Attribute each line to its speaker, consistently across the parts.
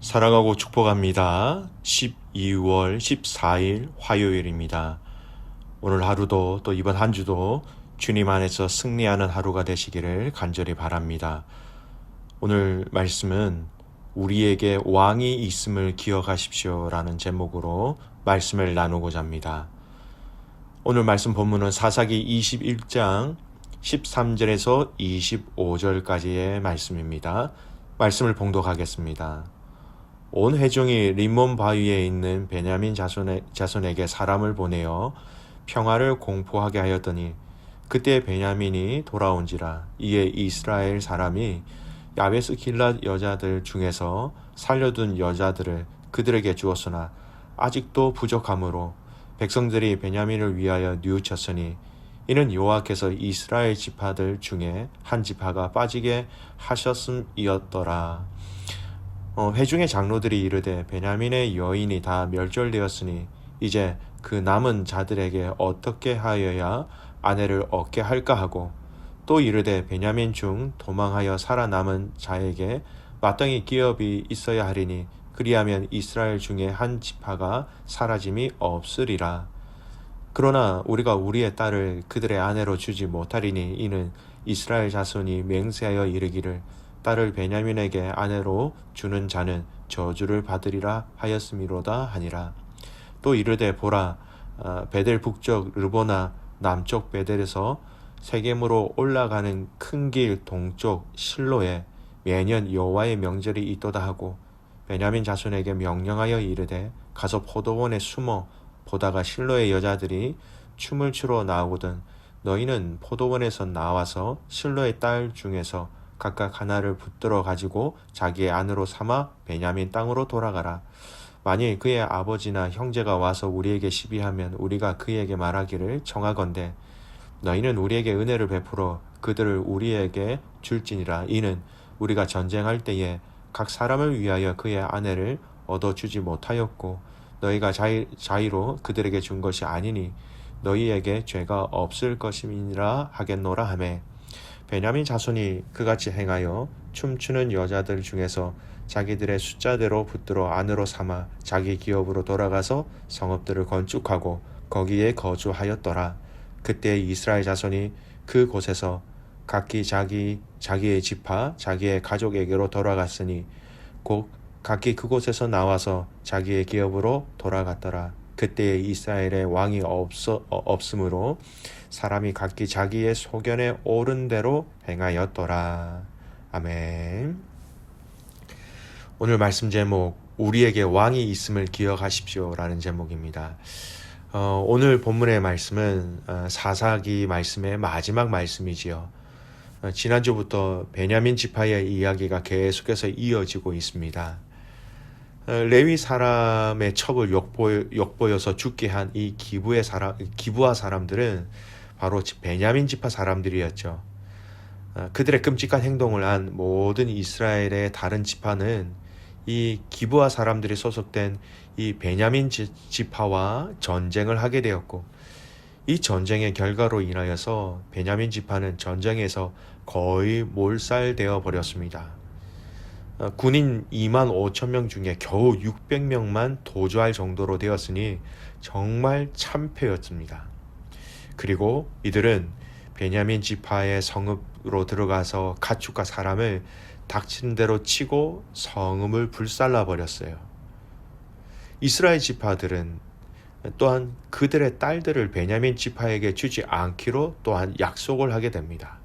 Speaker 1: 사랑하고 축복합니다. 12월 14일 화요일입니다. 오늘 하루도 또 이번 한 주도 주님 안에서 승리하는 하루가 되시기를 간절히 바랍니다. 오늘 말씀은 우리에게 왕이 있음을 기억하십시오 라는 제목으로 말씀을 나누고자 합니다. 오늘 말씀 본문은 사사기 21장 13절에서 25절까지의 말씀입니다. 말씀을 봉독하겠습니다. 온 회중이 림몬 바위에 있는 베냐민 자손에게 사람을 보내어 평화를 공포하게 하였더니 그때 베냐민이 돌아온지라. 이에 이스라엘 사람이 야베스 길랏 여자들 중에서 살려둔 여자들을 그들에게 주었으나 아직도 부족하므로 백성들이 베냐민을 위하여 뉘우쳤으니 이는 여호와께서 이스라엘 지파들 중에 한 지파가 빠지게 하셨음이었더라. 회중의 장로들이 이르되 베냐민의 여인이 다 멸절되었으니 이제 그 남은 자들에게 어떻게 하여야 아내를 얻게 할까 하고, 또 이르되 베냐민 중 도망하여 살아남은 자에게 마땅히 기업이 있어야 하리니 그리하면 이스라엘 중에 한 지파가 사라짐이 없으리라. 그러나 우리가 우리의 딸을 그들의 아내로 주지 못하리니 이는 이스라엘 자손이 맹세하여 이르기를 딸을 베냐민에게 아내로 주는 자는 저주를 받으리라 하였음이로다 하니라. 또 이르되 보라, 베델 북쪽 르보나 남쪽 베델에서 세겜으로 올라가는 큰 길 동쪽 실로에 매년 여호와의 명절이 있도다 하고 베냐민 자손에게 명령하여 이르되 가서 포도원에 숨어 보다가 실로의 여자들이 춤을 추러 나오거든 너희는 포도원에서 나와서 실로의 딸 중에서 각각 하나를 붙들어 가지고 자기의 아내로 삼아 베냐민 땅으로 돌아가라. 만일 그의 아버지나 형제가 와서 우리에게 시비하면 우리가 그에게 말하기를 청하건대 너희는 우리에게 은혜를 베풀어 그들을 우리에게 줄지니라. 이는 우리가 전쟁할 때에 각 사람을 위하여 그의 아내를 얻어주지 못하였고 너희가 자의로 그들에게 준 것이 아니니 너희에게 죄가 없을 것임이니라 하겠노라 하매, 베냐민 자손이 그같이 행하여 춤추는 여자들 중에서 자기들의 숫자대로 붙들어 아내로 삼아 자기 기업으로 돌아가서 성읍들을 건축하고 거기에 거주하였더라. 그때 이스라엘 자손이 그 곳에서 각기 자기의 지파 자기의 가족에게로 돌아갔으니 곧 각기 그곳에서 나와서 자기의 기업으로 돌아갔더라. 그때에 이스라엘의 왕이 없으므로 사람이 각기 자기의 소견에 옳은 대로 행하였더라. 아멘. 오늘 말씀 제목 우리에게 왕이 있음을 기억하십시오 라는 제목입니다. 오늘 본문의 말씀은 사사기 말씀의 마지막 말씀이지요. 지난주부터 베냐민 지파의 이야기가 계속해서 이어지고 있습니다. 레위 사람의 첩을 욕보여서 죽게 한 이 기브아 사람들은 바로 베냐민 지파 사람들이었죠. 그들의 끔찍한 행동을 한 모든 이스라엘의 다른 지파는 이 기브아 사람들이 소속된 이 베냐민 지파와 전쟁을 하게 되었고, 이 전쟁의 결과로 인하여서 베냐민 지파는 전쟁에서 거의 몰살되어 버렸습니다. 군인 25,000명 중에 겨우 600명만 도주할 정도로 되었으니 정말 참패였습니다. 그리고 이들은 베냐민 지파의 성읍으로 들어가서 가축과 사람을 닥치는 대로 치고 성읍을 불살라 버렸어요. 이스라엘 지파들은 또한 그들의 딸들을 베냐민 지파에게 주지 않기로 또한 약속을 하게 됩니다.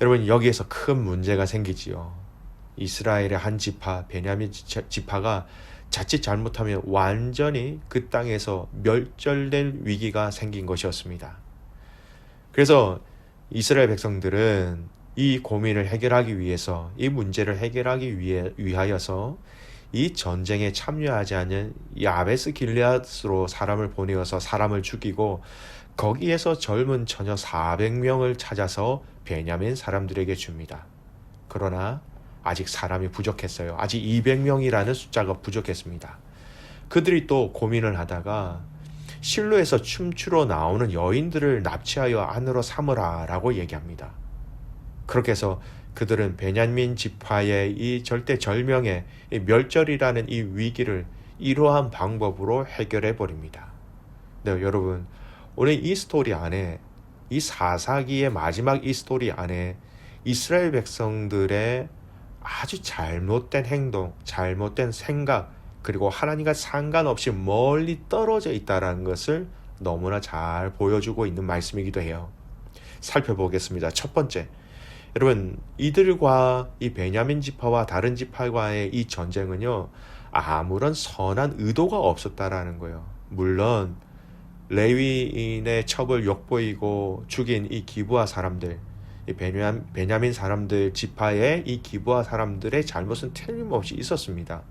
Speaker 1: 여러분, 여기에서 큰 문제가 생기지요. 이스라엘의 한 지파, 베냐민 지파가 자칫 잘못하면 완전히 그 땅에서 멸절될 위기가 생긴 것이었습니다. 그래서 이스라엘 백성들은 이 고민을 해결하기 위해서, 이 문제를 해결하기 위하여서 이 전쟁에 참여하지 않은 야베스 길앗으로 사람을 보내어서 사람을 죽이고 거기에서 젊은 처녀 400명을 찾아서 베냐민 사람들에게 줍니다. 그러나 아직 사람이 부족했어요. 아직 200명이라는 숫자가 부족했습니다. 그들이 또 고민을 하다가 실로에서 춤추러 나오는 여인들을 납치하여 아내로 삼으라 라고 얘기합니다. 그렇게 해서 그들은 베냐민 지파의 이 절대절명의 이 멸절이라는 이 위기를 이러한 방법으로 해결해 버립니다. 네, 여러분, 오늘 이 스토리 안에, 이 사사기의 마지막 이 스토리 안에 이스라엘 백성들의 아주 잘못된 행동, 잘못된 생각, 그리고 하나님과 상관없이 멀리 떨어져 있다는 것을 너무나 잘 보여주고 있는 말씀이기도 해요. 살펴보겠습니다. 첫 번째, 여러분, 이들과 이 베냐민 지파와 다른 지파와의 이 전쟁은요, 아무런 선한 의도가 없었다라는 거예요. 물론 레위인의 첩을 욕보이고 죽인 이 기브아 사람들, 이 베냐민 사람들 지파의 이 기브아 사람들의 잘못은 틀림없이 있었습니다.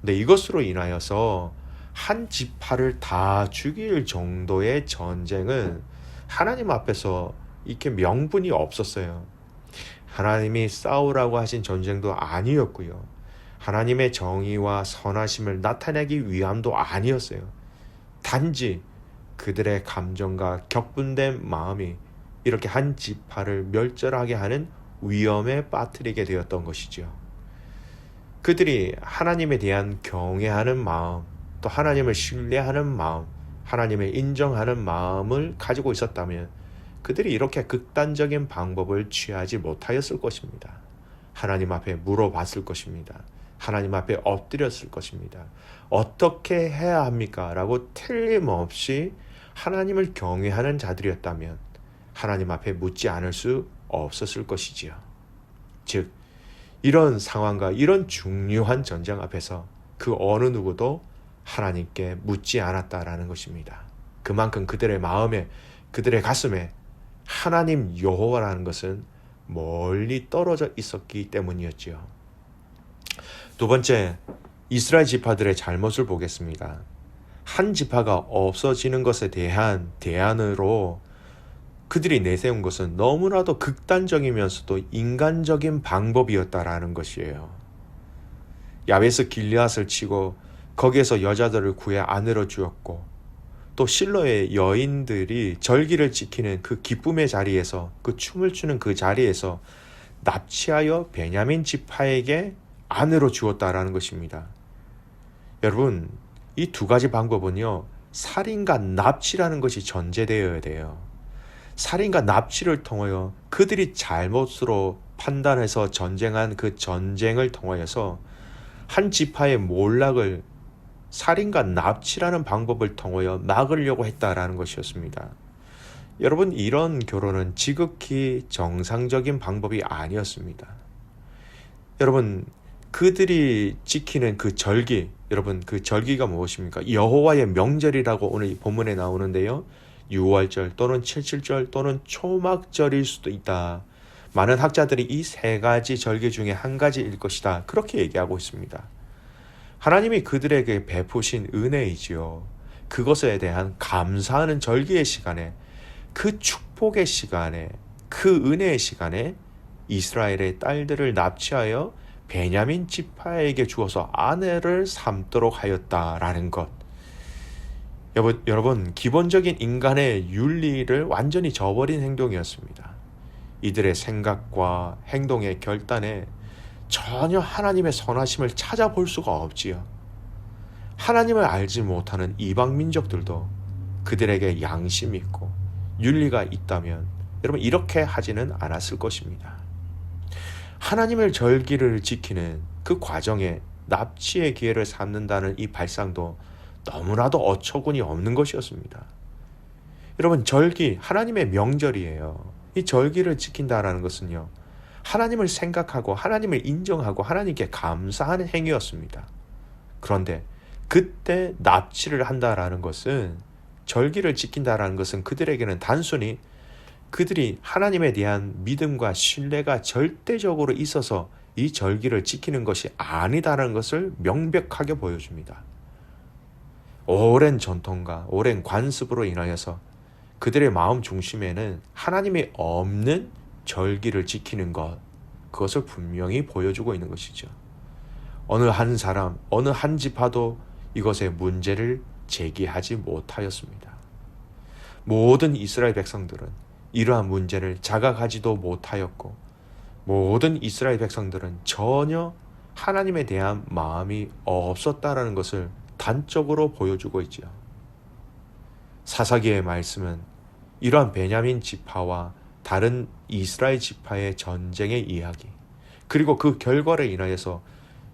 Speaker 1: 근데 이것으로 인하여서 한 지파를 다 죽일 정도의 전쟁은 하나님 앞에서 이렇게 명분이 없었어요. 하나님이 싸우라고 하신 전쟁도 아니었고요. 하나님의 정의와 선하심을 나타내기 위함도 아니었어요. 단지 그들의 감정과 격분된 마음이 이렇게 한 지파를 멸절하게 하는 위험에 빠뜨리게 되었던 것이죠. 그들이 하나님에 대한 경외하는 마음, 또 하나님을 신뢰하는 마음, 하나님을 인정하는 마음을 가지고 있었다면 그들이 이렇게 극단적인 방법을 취하지 못하였을 것입니다. 하나님 앞에 물어봤을 것입니다. 하나님 앞에 엎드렸을 것입니다. 어떻게 해야 합니까? 라고 틀림없이 하나님을 경외하는 자들이었다면 하나님 앞에 묻지 않을 수 없었을 것이지요. 즉, 이런 상황과 이런 중요한 전쟁 앞에서 그 어느 누구도 하나님께 묻지 않았다라는 것입니다. 그만큼 그들의 마음에, 그들의 가슴에 하나님 여호와라는 것은 멀리 떨어져 있었기 때문이었지요. 두 번째, 이스라엘 지파들의 잘못을 보겠습니다. 한 지파가 없어지는 것에 대한 대안으로 그들이 내세운 것은 너무나도 극단적이면서도 인간적인 방법이었다라는 것이에요. 야베스 길르앗을 치고 거기에서 여자들을 구해 아내로 주었고, 또 실로의 여인들이 절기를 지키는 그 기쁨의 자리에서, 그 춤을 추는 그 자리에서 납치하여 베냐민 지파에게 아내로 주었다라는 것입니다. 여러분, 이 두 가지 방법은요, 살인과 납치라는 것이 전제되어야 돼요. 살인과 납치를 통하여 그들이 잘못으로 판단해서 전쟁한 그 전쟁을 통하여서 한 지파의 몰락을 살인과 납치라는 방법을 통하여 막으려고 했다라는 것이었습니다. 여러분, 이런 결혼은 지극히 정상적인 방법이 아니었습니다. 여러분, 그들이 지키는 그 절기, 여러분, 그 절기가 무엇입니까? 여호와의 명절이라고 오늘 이 본문에 나오는데요, 유월절 또는 칠칠절 또는 초막절일 수도 있다. 많은 학자들이 이 세 가지 절기 중에 한 가지일 것이다, 그렇게 얘기하고 있습니다. 하나님이 그들에게 베푸신 은혜이지요. 그것에 대한 감사하는 절기의 시간에, 그 축복의 시간에, 그 은혜의 시간에 이스라엘의 딸들을 납치하여 베냐민 지파에게 주어서 아내를 삼도록 하였다라는 것. 여러분, 기본적인 인간의 윤리를 완전히 저버린 행동이었습니다. 이들의 생각과 행동의 결단에 전혀 하나님의 선하심을 찾아볼 수가 없지요. 하나님을 알지 못하는 이방 민족들도 그들에게 양심이 있고 윤리가 있다면 여러분, 이렇게 하지는 않았을 것입니다. 하나님의 절기를 지키는 그 과정에 납치의 기회를 삼는다는 이 발상도 너무나도 어처구니 없는 것이었습니다. 여러분, 절기, 하나님의 명절이에요. 이 절기를 지킨다라는 것은요, 하나님을 생각하고 하나님을 인정하고 하나님께 감사하는 행위였습니다. 그런데 그때 납치를 한다라는 것은, 절기를 지킨다라는 것은 그들에게는 단순히 그들이 하나님에 대한 믿음과 신뢰가 절대적으로 있어서 이 절기를 지키는 것이 아니다라는 것을 명백하게 보여줍니다. 오랜 전통과 오랜 관습으로 인하여서 그들의 마음 중심에는 하나님이 없는 절기를 지키는 것, 그것을 분명히 보여주고 있는 것이죠. 어느 한 사람, 어느 한 지파도 이것에 문제를 제기하지 못하였습니다. 모든 이스라엘 백성들은 이러한 문제를 자각하지도 못하였고, 모든 이스라엘 백성들은 전혀 하나님에 대한 마음이 없었다라는 것을 단적으로 보여주고 있지요. 사사기의 말씀은 이러한 베냐민 지파와 다른 이스라엘 지파의 전쟁의 이야기, 그리고 그 결과로 인하여서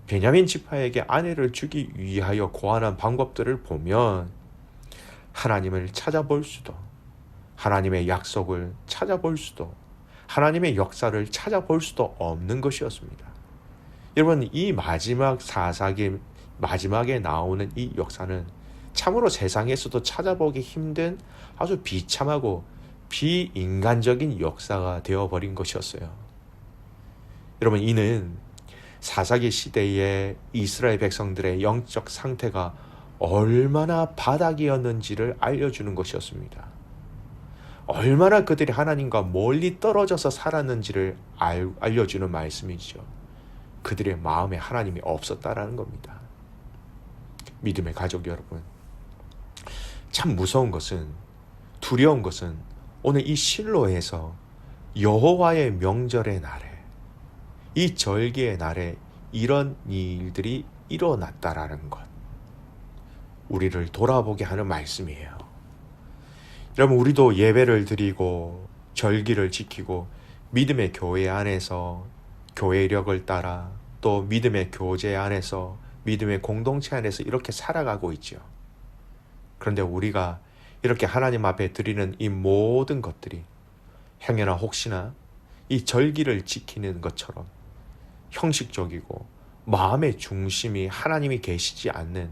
Speaker 1: 베냐민 지파에게 아내를 주기 위하여 고안한 방법들을 보면 하나님을 찾아볼 수도, 하나님의 약속을 찾아볼 수도, 하나님의 역사를 찾아볼 수도 없는 것이었습니다. 여러분, 이 마지막 사사기 마지막에 나오는 이 역사는 참으로 세상에서도 찾아보기 힘든 아주 비참하고 비인간적인 역사가 되어버린 것이었어요. 여러분, 이는 사사기 시대의 이스라엘 백성들의 영적 상태가 얼마나 바닥이었는지를 알려주는 것이었습니다. 얼마나 그들이 하나님과 멀리 떨어져서 살았는지를 알려주는 말씀이죠. 그들의 마음에 하나님이 없었다라는 겁니다. 믿음의 가족 여러분, 참 무서운 것은, 두려운 것은 오늘 이 실로에서 여호와의 명절의 날에, 이 절기의 날에 이런 일들이 일어났다라는 것, 우리를 돌아보게 하는 말씀이에요. 여러분, 우리도 예배를 드리고 절기를 지키고 믿음의 교회 안에서 교회력을 따라 또 믿음의 교제 안에서 믿음의 공동체 안에서 이렇게 살아가고 있죠. 그런데 우리가 이렇게 하나님 앞에 드리는 이 모든 것들이 행여나 혹시나 이 절기를 지키는 것처럼 형식적이고 마음의 중심이 하나님이 계시지 않는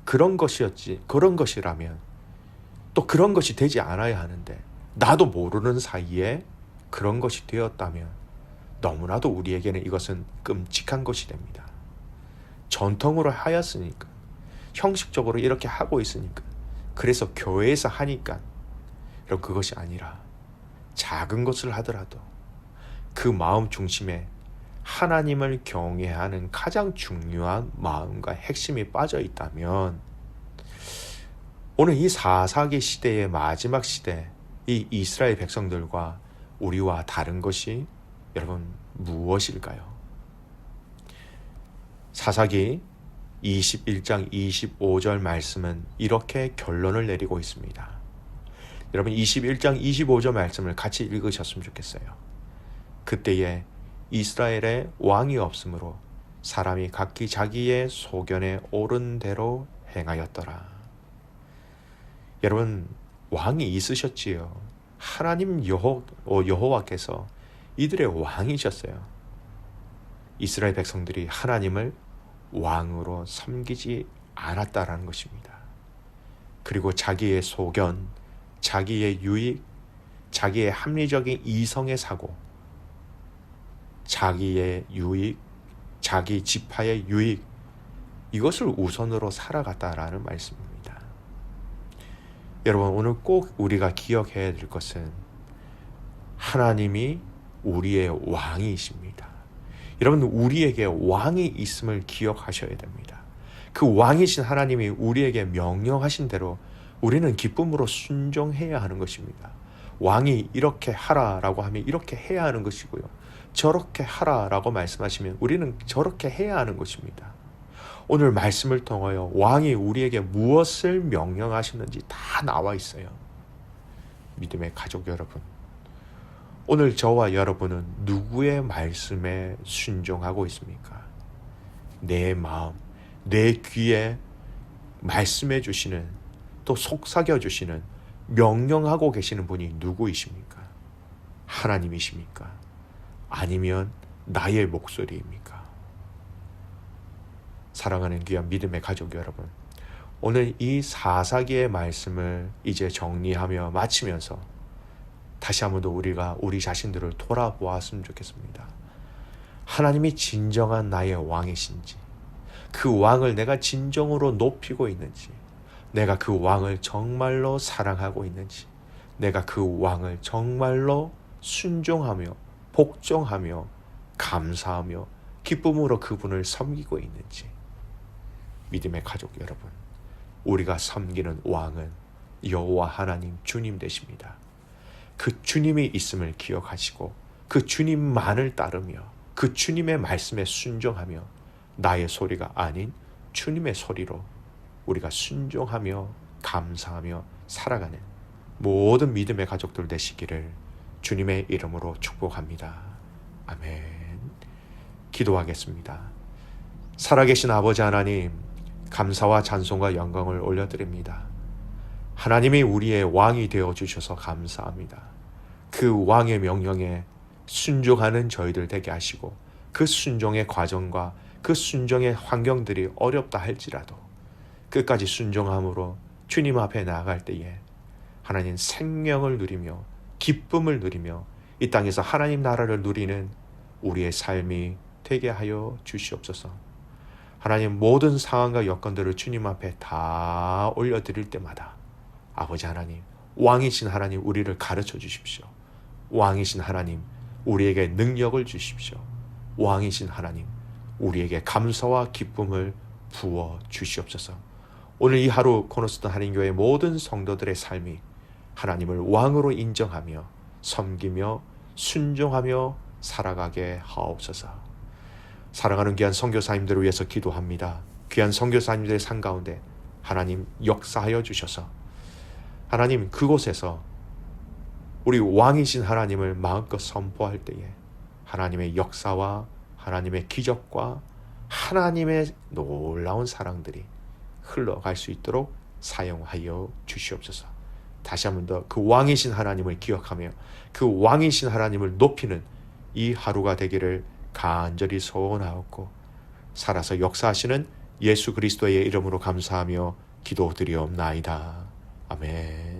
Speaker 1: 그런 것이라면, 또 그런 것이 되지 않아야 하는데 나도 모르는 사이에 그런 것이 되었다면 너무나도 우리에게는 이것은 끔찍한 것이 됩니다. 전통으로 하였으니까, 형식적으로 이렇게 하고 있으니까, 그래서 교회에서 하니까, 그럼 그것이 아니라 작은 것을 하더라도 그 마음 중심에 하나님을 경외하는 가장 중요한 마음과 핵심이 빠져 있다면, 오늘 이 사사기 시대의 마지막 시대, 이 이스라엘 백성들과 우리와 다른 것이 여러분 무엇일까요? 사사기 21장 25절 말씀은 이렇게 결론을 내리고 있습니다. 여러분, 21장 25절 말씀을 같이 읽으셨으면 좋겠어요. 그때에 이스라엘에 왕이 없으므로 사람이 각기 자기의 소견에 옳은 대로 행하였더라. 여러분, 왕이 있으셨지요. 하나님 여호와께서 이들의 왕이셨어요. 이스라엘 백성들이 하나님을 왕으로 섬기지 않았다라는 것입니다. 그리고 자기의 소견, 자기의 유익, 자기의 합리적인 이성의 사고, 자기의 유익, 자기 지파의 유익, 이것을 우선으로 살아갔다라는 말씀입니다. 여러분, 오늘 꼭 우리가 기억해야 될 것은 하나님이 우리의 왕이십니다. 여러분, 우리에게 왕이 있음을 기억하셔야 됩니다. 그 왕이신 하나님이 우리에게 명령하신 대로 우리는 기쁨으로 순종해야 하는 것입니다. 왕이 이렇게 하라라고 하면 이렇게 해야 하는 것이고요, 저렇게 하라라고 말씀하시면 우리는 저렇게 해야 하는 것입니다. 오늘 말씀을 통하여 왕이 우리에게 무엇을 명령하시는지 다 나와 있어요. 믿음의 가족 여러분, 오늘 저와 여러분은 누구의 말씀에 순종하고 있습니까? 내 마음, 내 귀에 말씀해 주시는, 또 속삭여 주시는, 명령하고 계시는 분이 누구이십니까? 하나님이십니까? 아니면 나의 목소리입니까? 사랑하는 귀한 믿음의 가족 여러분, 오늘 이 사사기의 말씀을 이제 정리하며 마치면서 다시 한 번 더 우리가 우리 자신들을 돌아보았으면 좋겠습니다. 하나님이 진정한 나의 왕이신지, 그 왕을 내가 진정으로 높이고 있는지, 내가 그 왕을 정말로 사랑하고 있는지, 내가 그 왕을 정말로 순종하며 복종하며 감사하며 기쁨으로 그분을 섬기고 있는지. 믿음의 가족 여러분, 우리가 섬기는 왕은 여호와 하나님 주님 되십니다. 그 주님이 있음을 기억하시고 그 주님만을 따르며 그 주님의 말씀에 순종하며 나의 소리가 아닌 주님의 소리로 우리가 순종하며 감사하며 살아가는 모든 믿음의 가족들 되시기를 주님의 이름으로 축복합니다. 아멘. 기도하겠습니다. 살아계신 아버지 하나님, 감사와 찬송과 영광을 올려드립니다. 하나님이 우리의 왕이 되어주셔서 감사합니다. 그 왕의 명령에 순종하는 저희들 되게 하시고 그 순종의 과정과 그 순종의 환경들이 어렵다 할지라도 끝까지 순종함으로 주님 앞에 나아갈 때에 하나님 생명을 누리며 기쁨을 누리며 이 땅에서 하나님 나라를 누리는 우리의 삶이 되게 하여 주시옵소서. 하나님 모든 상황과 여건들을 주님 앞에 다 올려드릴 때마다 아버지 하나님, 왕이신 하나님 우리를 가르쳐 주십시오. 왕이신 하나님 우리에게 능력을 주십시오. 왕이신 하나님 우리에게 감사와 기쁨을 부어 주시옵소서. 오늘 이 하루 코너스톤 한인교회 모든 성도들의 삶이 하나님을 왕으로 인정하며 섬기며 순종하며 살아가게 하옵소서. 사랑하는 귀한 선교사님들을 위해서 기도합니다. 귀한 선교사님들의 삶 가운데 하나님 역사하여 주셔서 하나님 그곳에서 우리 왕이신 하나님을 마음껏 선포할 때에 하나님의 역사와 하나님의 기적과 하나님의 놀라운 사랑들이 흘러갈 수 있도록 사용하여 주시옵소서. 다시 한 번 더 그 왕이신 하나님을 기억하며 그 왕이신 하나님을 높이는 이 하루가 되기를 간절히 소원하옵고 살아서 역사하시는 예수 그리스도의 이름으로 감사하며 기도드리옵나이다. 아멘.